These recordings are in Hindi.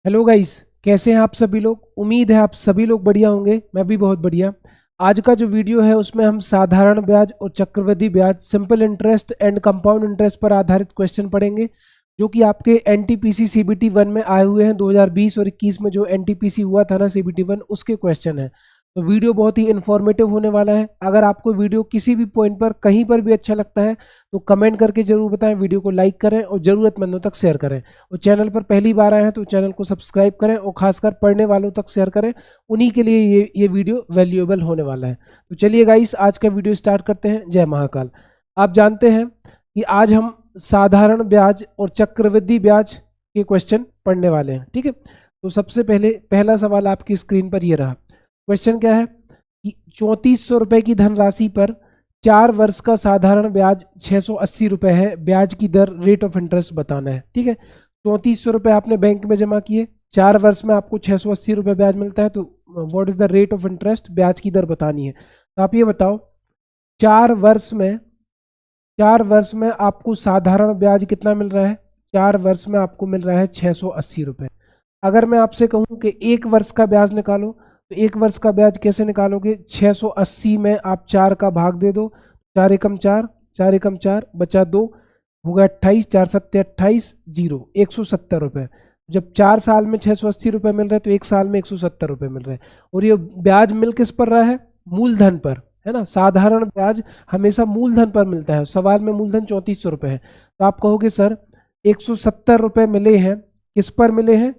हेलो गाइस, कैसे हैं आप सभी लोग। उम्मीद है आप सभी लोग बढ़िया होंगे। मैं भी बहुत बढ़िया। आज का जो वीडियो है उसमें हम साधारण ब्याज और चक्रवृद्धि ब्याज, simple interest and compound interest पर आधारित क्वेश्चन पढ़ेंगे, जो कि आपके एनटीपीसी सीबीटी 1 में आए हुए हैं। 2020 और 21 में जो एनटीपीसी हुआ था ना सीबीटी 1, उसके क्वेश्चन है। तो वीडियो बहुत ही इन्फॉर्मेटिव होने वाला है। अगर आपको वीडियो किसी भी पॉइंट पर कहीं पर भी अच्छा लगता है तो कमेंट करके जरूर बताएं, वीडियो को लाइक करें और ज़रूरतमंदों तक शेयर करें। और चैनल पर पहली बार आए हैं तो चैनल को सब्सक्राइब करें और खासकर पढ़ने वालों तक शेयर करें। उन्हीं के लिए ये वीडियो वैल्यूएबल होने वाला है। तो चलिए गाइस, आज का वीडियो स्टार्ट करते हैं। जय महाकाल। आप जानते हैं कि आज हम साधारण ब्याज और चक्रवृद्धि ब्याज के क्वेश्चन पढ़ने वाले हैं। ठीक है, तो सबसे पहले पहला सवाल आपकी स्क्रीन पर ये रहा। क्वेश्चन क्या है कि 3400 रुपए की धनराशि पर 4 वर्ष का साधारण ब्याज 680 रुपए है। ब्याज की दर, रेट ऑफ इंटरेस्ट बताना है। ठीक है, 3400 रुपए आपने बैंक में जमा किए, 4 वर्ष में आपको 680 रुपए ब्याज मिलता है। तो what is the rate of interest, ब्याज की दर बतानी है। तो आप ये बताओ, 4 वर्ष में आपको साधारण ब्याज कितना मिल रहा है। 4 वर्ष में आपको मिल रहा है 680 रुपए। अगर मैं आपसे कहूं कि 1 वर्ष का ब्याज निकालो, तो 1 वर्ष का ब्याज कैसे निकालोगे। 680 में आप 4 का भाग दे दो, 4 एकम 4, 4 एकम 4 बचा 2, होगा 28, 4 सत्ते 28, 0, 170 रुपये। जब 4 साल में 680 रुपये मिल रहे हैं तो 1 साल में 170 रुपये मिल रहे हैं। और ये ब्याज मिल किस पर रहा है, मूलधन पर, है ना। साधारण ब्याज हमेशा मूलधन पर मिलता है। सवाल में मूलधन 3400 रुपये है। तो आप कहोगे सर 170 रुपये मिले हैं, किस पर मिले हैं,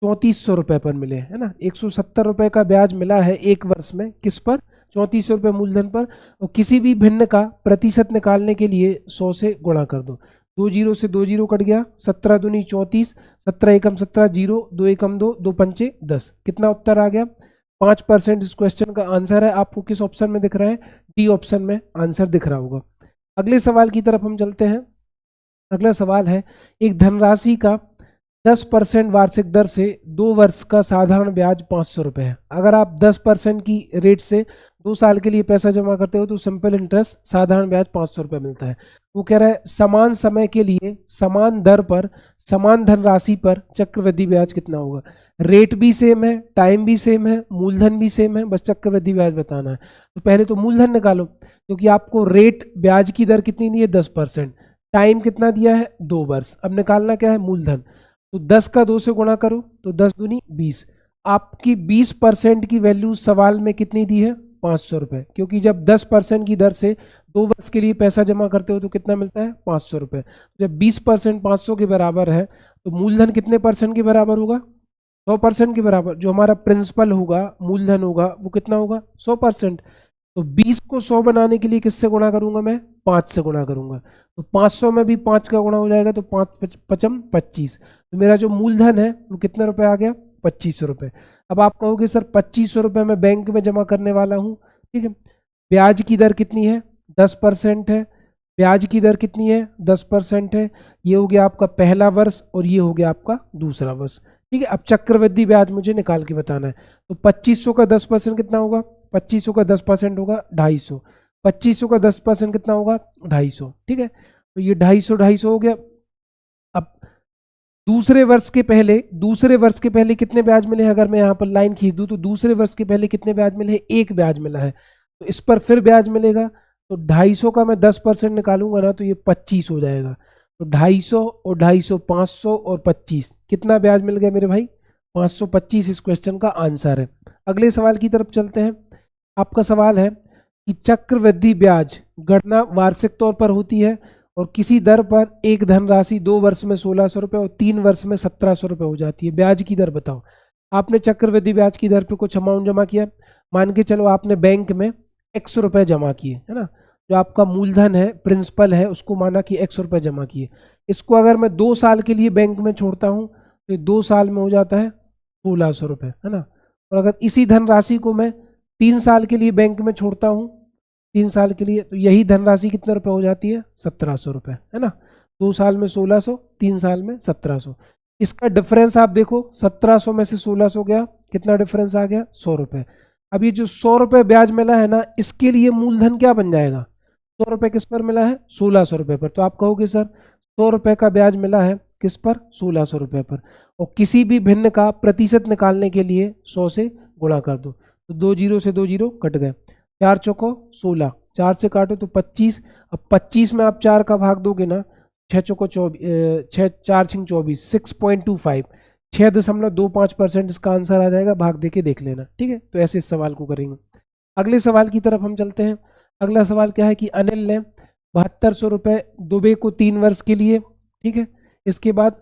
3400 रुपये पर मिले, है ना। 170 रुपये का ब्याज मिला है 1 वर्ष में, किस पर, 3400 रुपये मूलधन पर। और किसी भी भिन्न का प्रतिशत निकालने के लिए 100 से गुणा कर दो। 2 जीरो से 2 जीरो कट गया, 17 दूनी 34, 17 एकम 17, 0, 2 एकम 2, 2 पंचे 10। कितना उत्तर आ गया, 5% इस क्वेश्चन का आंसर है। आपको किस ऑप्शन में दिख रहा है, डी ऑप्शन में आंसर दिख रहा होगा। अगले सवाल की तरफ हम चलते हैं। अगला सवाल है, एक धनराशि का 10% वार्षिक दर से 2 वर्ष का साधारण ब्याज 500 रुपये है। अगर आप 10% की रेट से 2 साल के लिए पैसा जमा करते हो तो सिंपल इंटरेस्ट साधारण ब्याज 500 रुपये मिलता है। वो कह रहा है समान समय के लिए समान दर पर समान धनराशि पर चक्रवृद्धि ब्याज कितना होगा। रेट भी सेम है, टाइम भी सेम है, मूलधन भी सेम है, बस चक्रवृद्धि ब्याज बताना है। तो पहले तो मूलधन निकालो, क्योंकि आपको रेट, ब्याज की दर कितनी दी है, 10%, टाइम कितना दिया है, 2 वर्ष। अब निकालना क्या है, मूलधन। तो 10 का 2 से गुणा करो तो 10 दूनी 20। आपकी 20% की वैल्यू सवाल में कितनी दी है, 500 रुपये। क्योंकि जब 10% की दर से 2 वर्ष के लिए पैसा जमा करते हो तो कितना मिलता है, 500 रुपये। जब 20% 500 के बराबर है तो मूलधन कितने परसेंट के बराबर होगा, 100% के बराबर। जो हमारा प्रिंसिपल होगा, मूलधन होगा, वो कितना होगा, 100%। तो 20 को 100 बनाने के लिए किससे गुणा करूंगा मैं, 5 से गुणा करूंगा। तो 500 में भी 5 का गुणा हो जाएगा तो 5 पचम 25। तो मेरा जो मूलधन है वो कितने रुपए आ गया, 2500 रुपये। अब आप कहोगे सर 2500 रुपये मैं बैंक में जमा करने वाला हूँ, ठीक है। ब्याज की दर कितनी है, 10% है। ब्याज की दर कितनी है, 10% है। ये हो गया आपका पहला वर्ष और ये हो गया आपका दूसरा वर्ष, ठीक है। अब चक्रवृद्धि ब्याज मुझे निकाल के बताना है। तो 2500 का 10% कितना होगा, 2500 का 10% होगा 250। 2500 का 10% कितना होगा, 250, ठीक है। तो ये 250 हो गया। अब दूसरे वर्ष के पहले कितने ब्याज मिले हैं, अगर मैं यहाँ पर लाइन खींच दूँ तो दूसरे वर्ष के पहले कितने ब्याज मिले हैं, 1 ब्याज मिला है। तो इस पर फिर ब्याज मिलेगा। तो 250 का मैं 10% निकालूंगा ना तो ये 25 हो जाएगा। तो 250 और 250, 500 और 25, कितना ब्याज मिल गया मेरे भाई, 525 इस क्वेश्चन का आंसर है। अगले सवाल की तरफ चलते हैं। आपका सवाल है कि चक्रवृद्धि ब्याज गणना वार्षिक तौर पर होती है और किसी दर पर एक धनराशि 2 वर्ष में 1600 रुपये और 3 वर्ष में 1700 रुपये हो जाती है। ब्याज की दर बताओ। आपने चक्रवृद्धि ब्याज की दर पे कुछ अमाउंट जमा किया, मान के चलो आपने बैंक में 100 रुपये जमा किए, है ना। जो आपका मूलधन है, प्रिंसिपल है, उसको माना कि 100 रुपये जमा किए। इसको अगर मैं 2 साल के लिए बैंक में छोड़ता हूँ तो 2 साल में हो जाता है 1600 रुपये, है ना। और अगर इसी धनराशि को मैं 3 साल के लिए बैंक में छोड़ता हूँ, 3 साल के लिए, तो यही धनराशि कितने रुपए हो जाती है, 1700 रुपये, है ना। 2 साल में 1600, 3 साल में 1700। इसका डिफरेंस आप देखो, 1700 में से 1600 गया, कितना डिफरेंस आ गया, 100 रुपये। अब ये जो 100 रुपये ब्याज मिला है ना, इसके लिए मूलधन क्या बन जाएगा, 100 रुपये किस पर मिला है, 1600 रुपये पर। तो आप कहोगे सर 100 रुपये का ब्याज मिला है किस पर, 1600 रुपये पर। और किसी भी भिन्न का प्रतिशत निकालने के लिए 100 से गुणा कर दो। तो 2 जीरो से 2 जीरो कट गए, 4 चौको 16, 4 से काटो तो 25। अब 25 में आप 4 का भाग दोगे ना, 6 चौको 24, 6 4 छिंग 24, 6.25, 6.25% इसका आंसर आ जाएगा। भाग दे के देख लेना, ठीक है। तो ऐसे इस सवाल को करेंगे। अगले सवाल की तरफ हम चलते हैं। अगला सवाल क्या है कि अनिल ने 7200 रुपये दुबे को 3 वर्ष के लिए, ठीक है। इसके बाद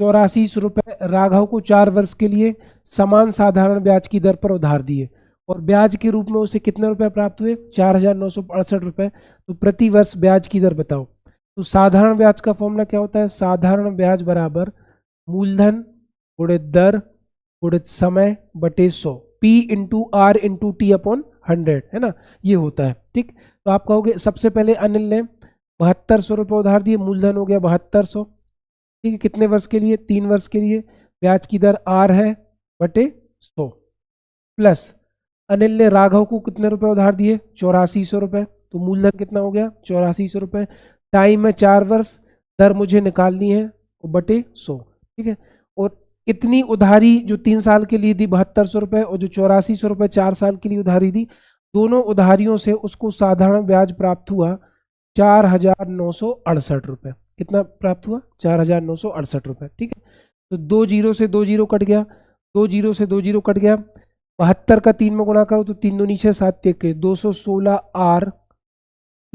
8400 रुपये राघव को 4 वर्ष के लिए समान साधारण ब्याज की दर पर उधार दिए और ब्याज के रूप में उसे कितने रुपए प्राप्त हुए, 4968 रुपये। तो प्रति वर्ष ब्याज की दर बताओ। तो साधारण ब्याज का फॉर्मूला क्या होता है, साधारण ब्याज बराबर मूलधन गुणित दर गुणित समय बटे 100, P into R into T upon 100, है ना, ये होता है, ठीक। तो आप कहोगे सबसे पहले अनिल ने 7200 रुपये उधार दिए, मूलधन हो गया 7200, ठीक है। कितने वर्ष के लिए, 3 वर्ष के लिए। ब्याज की दर आर है बटे 100, प्लस अनिल ने राघव को कितने रुपए उधार दिए, 8400 रुपये। तो मूलधन कितना हो गया, 8400 रुपये। टाइम है 4 वर्ष, दर मुझे निकालनी है बटे 100, ठीक है। और इतनी उधारी जो 3 साल के लिए दी 7200 रुपये और जो 8400 रुपये 4 साल के लिए उधारी दी, दोनों उधारियों से उसको साधारण ब्याज प्राप्त हुआ 4968 रुपये। कितना प्राप्त हुआ, 4968 रुपये, ठीक है। तो 2 जीरो से 2 जीरो कट गया, 2 जीरो से 2 जीरो कट गया। 72 का 3 में गुणा करो तो 3 दूनी 6, 7 के 216 आर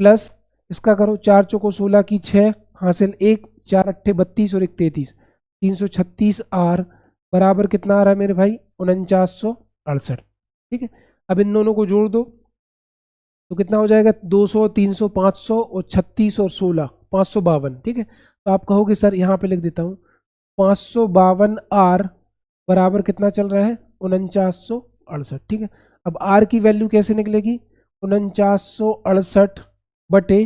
प्लस इसका करो 4 चौको 16 की 6 हासिल 1, 4 अट्ठे 32 और 1 33, 336 आर बराबर कितना आ रहा है मेरे भाई, 4968, ठीक है। अब इन दोनों को जोड़ दो तो कितना हो जाएगा, 200, 300, 500 और 36 और 16, 552, ठीक है। तो आप कहोगे सर यहाँ पे लिख देता हूँ 552 आर बराबर कितना चल रहा है, 4968, ठीक है। अब आर की वैल्यू कैसे निकलेगी, 4968 बटे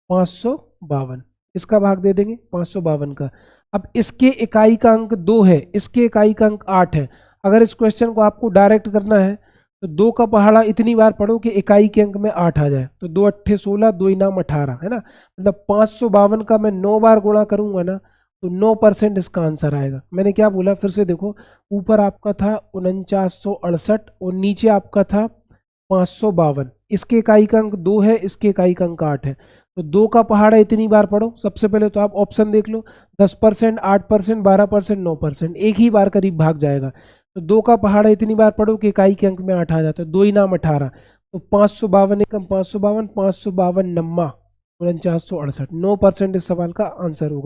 552, इसका भाग दे देंगे 552 का। अब इसके इकाई का अंक 2 है, इसके इकाई का अंक 8 है। अगर इस क्वेश्चन को आपको डायरेक्ट करना है तो 2 का पहाड़ा इतनी बार पढ़ो कि इकाई के अंक में 8 आ जाए। तो 2 अट्ठे 16, 2 इनाम 18, है ना। मतलब 552 का मैं 9 बार गुणा करूंगा ना तो 9% इसका आंसर आएगा। मैंने क्या बोला, फिर से देखो, ऊपर आपका था 4968 और नीचे आपका था 552। इसके इकाई का अंक 2 है, इसके इकाई का अंक 8 है। तो 2 का पहाड़ा इतनी बार पढ़ो। सबसे पहले तो आप ऑप्शन देख लो, 10%, 8%, 12%, 9%, एक ही बार करीब भाग जाएगा। तो 2 का पहाड़ा इतनी बार पढ़ो कि इकाई के अंक में 8 आ जाता है। 2 इनाम 18, तो 552 एकम 552, 552 नम्मा 4968, 9% इस सवाल का आंसर होगा।